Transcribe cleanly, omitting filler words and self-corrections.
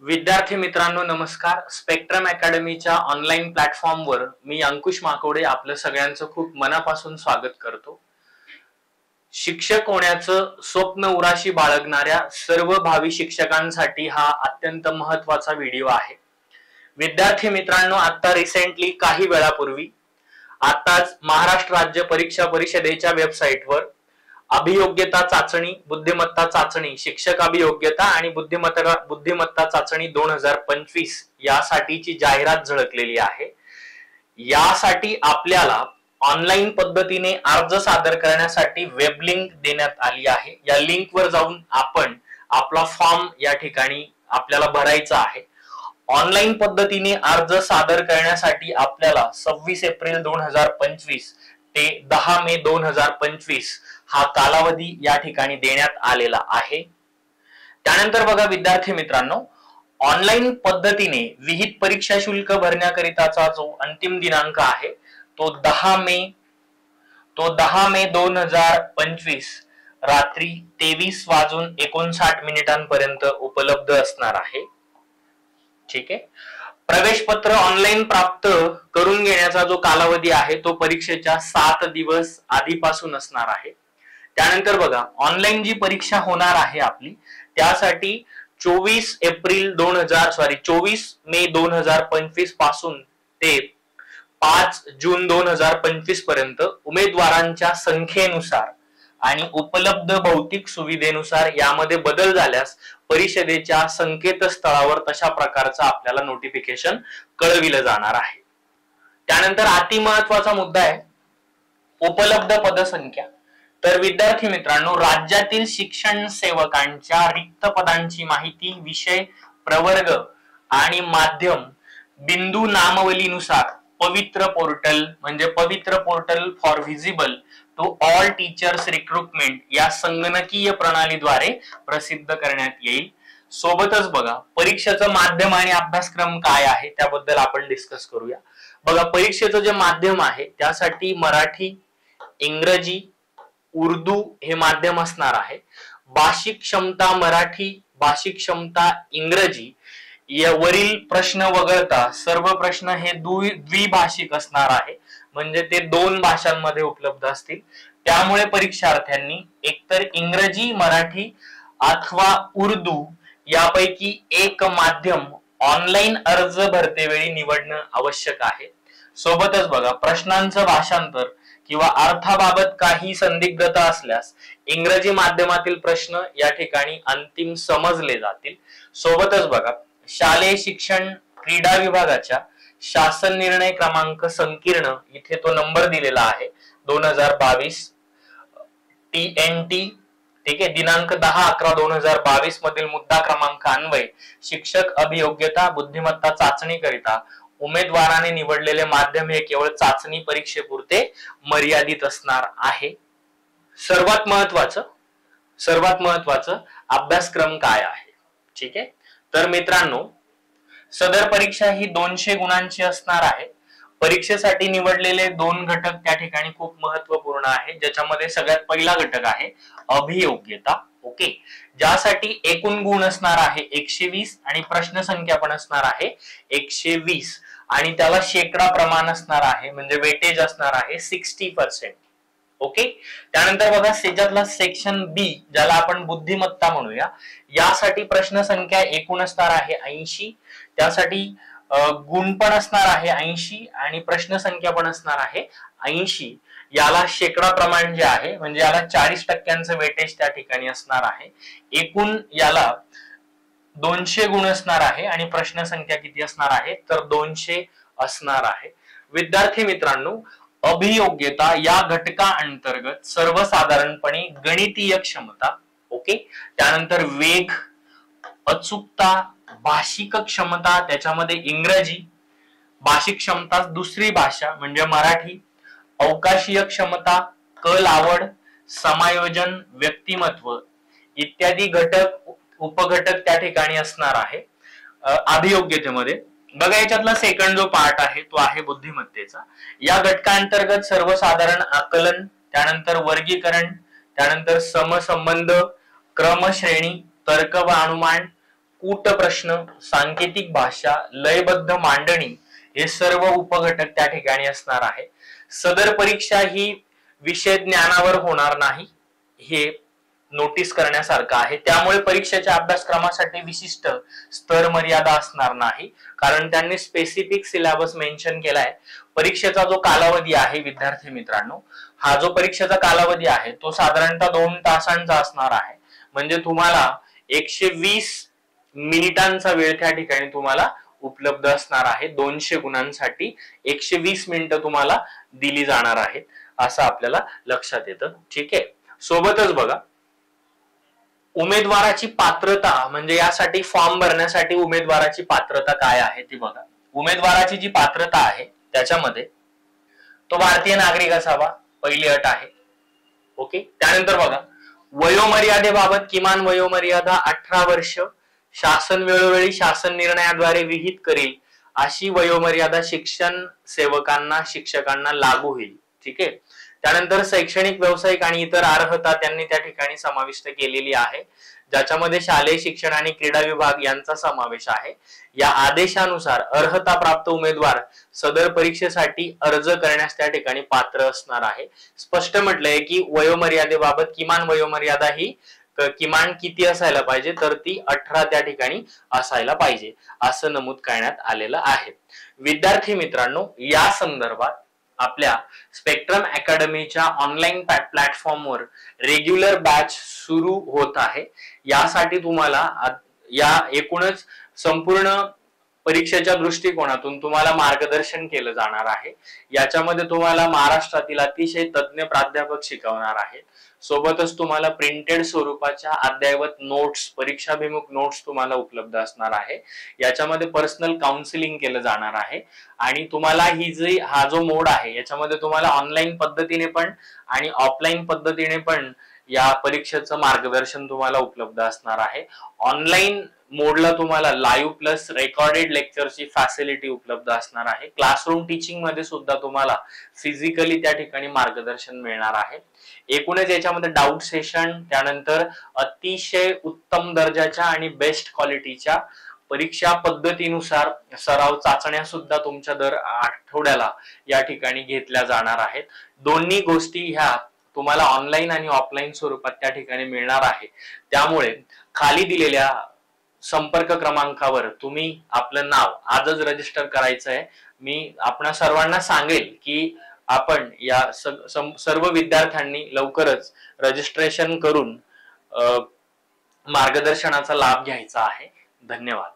विद्यार्थी मित्रांनो नमस्कार. स्पेक्ट्रम अकॅडमीच्या ऑनलाईन प्लॅटफॉर्मवर मी अंकुश माकोडे आपलं सगळ्यांचं खूप मनापासून स्वागत करतो. शिक्षक होण्याचं स्वप्न उराशी बाळगणाऱ्या सर्व भावी शिक्षकांसाठी हा अत्यंत महत्त्वाचा व्हिडिओ आहे. विद्यार्थी मित्रांनो, आता रिसेंटली काही वेळापूर्वी आताच महाराष्ट्र राज्य परीक्षा परिषदेच्या वेबसाईटवर अभियोग्यता चाचणी, बुद्धिमत्ता चाचणी, शिक्षक अभियोग्यता आणि बुद्धिमत्ता चाचणी 2025 यासाठीची जाहिरात झळकलेली आहे. यासाठी आपल्याला ऑनलाईन पद्धतीने अर्ज सादर करण्यासाठी वेब लिंक देण्यात आली आहे. या लिंकवर जाऊन आपण आपला फॉर्म या ठिकाणी आपल्याला भरायचा आहे. ऑनलाईन पद्धतीने अर्ज सादर करण्यासाठी आपल्याला 26 एप्रिल 2025 ते 10 मे 2025 हा कालावधी या ठिकाणी देण्यात आलेला आहे. त्यानंतर बघा विद्यार्थी मित्रांनो, ऑनलाईन पद्धतीने विहित परीक्षा शुल्क भरण्याकरिताचा जो अंतिम दिनांक आहे तो 10 मे 2025 रात्री 23:59 पर्यंत उपलब्ध असणार आहे. ठीक आहे. प्रवेश पत्र ऑनलाईन प्राप्त करून घेण्याचा जो कालावधी आहे तो परीक्षेच्या 7 दिवस आधीपासून असणार आहे. त्यानंतर बघा, ऑनलाईन जी परीक्षा होणार आहे आपली त्यासाठी 24 मे 2025 पासून ते 5 जून 2025 पर्यंत उमेदवारांच्या संख्येनुसार आणि उपलब्ध भौतिक सुविधेनुसार यामध्ये बदल झाल्यास परिषदेच्या संकेतस्थळावर तशा प्रकारचं आपल्याला नोटिफिकेशन कळविलं जाणार आहे. त्यानंतर अति महत्वाचा मुद्दा आहे उपलब्ध पदसंख्या. तर विद्यार्थी मित्रांनो, राज्यातील शिक्षण सेवकांच्या रिक्त पदांची माहिती विषय, प्रवर्ग आणि माध्यम बिंदू नामवलीनुसार पवित्र portal for visible to all teachers recruitment या संगणकीय प्रणालीद्वारे प्रसिद्ध करण्यात येईल. सोबतच बघा, परीक्षेचं माध्यम आणि अभ्यासक्रम काय आहे त्याबद्दल आपण डिस्कस करूया. बघा, परीक्षेचं जे माध्यम आहे त्यासाठी मराठी, इंग्रजी, उर्दू हे माध्यम असणार आहे. भाषिक क्षमता मराठी, भाषिक क्षमता इंग्रजी यावरील प्रश्न वगळता सर्व प्रश्न हे द्विभाषिक असणार आहे, म्हणजे ते 2 भाषांमध्ये उपलब्ध असतील. त्यामुळे परीक्षार्थ्यांनी एकतर इंग्रजी, मराठी अथवा उर्दू यापैकी एक माध्यम ऑनलाईन अर्ज भरतेवेळी निवडणं आवश्यक आहे. सोबतच बघा, प्रश्नांचं भाषांतर किंवा अर्थाबाबत काही संदिग्धता असल्यास इंग्रजी माध्यमातील प्रश्न या ठिकाणी अंतिम समजले जातील. सोबतच बघा, शालेय शिक्षण क्रीडा विभागाच्या शासन निर्णय क्रमांक संकीर्ण इथे तो नंबर दिलेला आहे 2022 TNT, ठीक आहे, दिनांक 10/11/2022 मधील मुद्दा क्रमांक अन्वये शिक्षक अभियोग्यता बुद्धिमत्ता चाचणी करिता उमेदवाराने निवडलेले माध्यम हे केवळ चाचणी परीक्षेपुरते मर्यादित असणार आहे. सर्वात महत्वाचं अभ्यासक्रम काय आहे. ठीक आहे. तर मित्रांनो, सदर परीक्षा ही 200 गुणांची असणार आहे. परीक्षेसाठी निवडलेले 2 घटक त्या ठिकाणी खूप महत्वपूर्ण आहे, ज्याच्यामध्ये सगळ्यात पहिला घटक आहे अभियोग्यता. ओके, ज्यासाठी एकूण गुण असणार आहे 120 आणि प्रश्न संख्या पण असणार आहे 120 आणि त्याला शेकडा प्रमाण असणार आहे, म्हणजे वेटेज असणार आहे 60%. ओके. त्यानंतर बघा, त्याच्यातला सेक्शन बी ज्याला आपण बुद्धिमत्ता म्हणूया, यासाठी प्रश्न संख्या एकूण असणार आहे 80, त्यासाठी गुण पण असणार आहे 80 आणि प्रश्न संख्या पण असणार आहे 80. याला शेकडा प्रमाण जे आहे म्हणजे याला 40% वेटेज त्या ठिकाणी असणार आहे. एकूण याला 200 गुण असणार आहे आणि प्रश्न संख्या किती असणार आहे तर 200 असणार आहे. विद्यार्थी मित्रांनो, अभियोग्यता या घटका अंतर्गत सर्वसाधारणपणे गणितीय क्षमता, ओके, त्यानंतर वेग, अचूकता, भाषिक क्षमता त्याच्यामध्ये इंग्रजी, भाषिक क्षमता दुसरी भाषा म्हणजे मराठी, अवकाशीय क्षमता, कल आवड, समायोजन, व्यक्तिमत्व इत्यादी घटक उपघटक त्या ठिकाणी असणार आहे अभियोग्यतेमध्ये. बघा, याच्यातला सेकंड जो पार्ट आहे तो आहे बुद्धिमत्तेचा. या घटकांतर्गत सर्वसाधारण आकलन, त्यानंतर वर्गीकरण, त्यानंतर समसंबंध, क्रमश्रेणी, तर्क व अनुमान, कूट प्रश्न, सांकेतिक भाषा, लयबद्ध मांडणी हे सर्व उपघटक त्या ठिकाणी असणार आहे. सदर परीक्षा ही विषय ज्ञानावर होणार नाही, हे नोटीस करण्यासारखं आहे. त्यामुळे परीक्षेच्या अभ्यासक्रमासाठी विशिष्ट स्तर मर्यादा असणार नाही, कारण त्यांनी स्पेसिफिक सिलेबस मेन्शन केलाय. परीक्षेचा जो कालावधी आहे विद्यार्थी मित्रांनो, हा जो परीक्षेचा कालावधी आहे तो साधारणतः 2 तासांचा असणार आहे. म्हणजे तुम्हाला 120 मिनिटांचा वेळ त्या ठिकाणी तुम्हाला उपलब्ध असणार आहे. 200 गुणांसाठी 120 मिनिटं तुम्हाला दिली जाणार आहेत, असं आपल्याला लक्षात येतं. ठीक आहे. सोबतच बघा, उमेदवाराची पात्रता म्हणजे यासाठी फॉर्म भरण्यासाठी उमेदवाराची पात्रता काय आहे ती बघा. उमेदवाराची जी पात्रता आहे त्याच्यामध्ये तो भारतीय नागरिक असावा, पहिली अट आहे. ओके. त्यानंतर बघा, वयोमर्यादेबाबत किमान वयोमर्यादा 18 वर्ष, शासन वेळोवेळी शासन निर्णयाद्वारे विहित करेल अशी वयोमर्यादा शिक्षण सेवकांना शिक्षकांना लागू होईल. ठीक आहे. त्यानंतर शैक्षणिक, व्यावसायिक आणि इतर अर्हता त्यांनी त्या ठिकाणी समाविष्ट केलेली आहे, ज्याच्यामध्ये शालेय शिक्षण आणि क्रीडा विभाग यांचा समावेश आहे. या आदेशानुसार अर्हता प्राप्त उमेदवार सदर परीक्षेसाठी अर्ज करण्यास त्या ठिकाणी पात्र असणार आहे. स्पष्ट म्हटलंय की वयोमर्यादेबाबत किमान वयोमर्यादा ही किमान किती असायला पाहिजे, तर ती 18 त्या ठिकाणी असायला पाहिजे, असं नमूद करण्यात आलेलं आहे. विद्यार्थी मित्रांनो, या संदर्भात आपल्या स्पेक्ट्रम अकॅडमीच्या ऑनलाईन प्लॅटफॉर्मवर रेग्युलर बॅच सुरू होत आहे. यासाठी तुम्हाला या एकूणच संपूर्ण परीक्षेच्या दृष्टिकोनातून तुम्हाला मार्गदर्शन केलं जाणार आहे. याच्यामध्ये तुम्हाला महाराष्ट्रातील अतिशय तज्ञ प्राध्यापक शिकवणार आहेत. सोबतच तुम्हाला प्रिंटेड स्वरूपाच्या अद्ययावत नोट्स, परीक्षाभिमुख नोट्स तुम्हाला उपलब्ध असणार आहे. याच्यामध्ये पर्सनल काउन्सिलिंग केलं जाणार आहे आणि तुम्हाला हा जो मोड आहे याच्यामध्ये तुम्हाला ऑनलाईन पद्धतीने पण आणि ऑफलाईन पद्धतीने पण या परीक्षेचं मार्गदर्शन तुम्हाला उपलब्ध असणार आहे. ऑनलाईन मोडला तुम्हाला लाईव्ह प्लस रेकॉर्डेड लेक्चरची फॅसिलिटी उपलब्ध असणार आहे. क्लासरूम टीचिंग मध्ये सुद्धा तुम्हाला फिजिकली त्या ठिकाणी मार्गदर्शन मिळणार आहे. एकूणच याच्यामध्ये डाऊट सेशन, त्यानंतर अतिशय उत्तम दर्जाच्या आणि बेस्ट क्वालिटीच्या परीक्षा पद्धतीनुसार सराव चाचण्या सुद्धा तुमच्या दर आठवड्याला या ठिकाणी घेतल्या जाणार आहेत. दोन्ही गोष्टी ह्या तुम्हाला ऑनलाईन आणि ऑफलाईन स्वरूपात त्या ठिकाणी मिळणार आहे. त्यामुळे खाली दिलेल्या संपर्क क्रमांकावर तुम्ही आपलं नाव आजच रजिस्टर करायचं आहे. मी आपणा सर्वांना सांगेल की आपण या सर्व विद्यार्थ्यांनी लवकरच रजिस्ट्रेशन करून मार्गदर्शनाचा लाभ घ्यायचा आहे. धन्यवाद.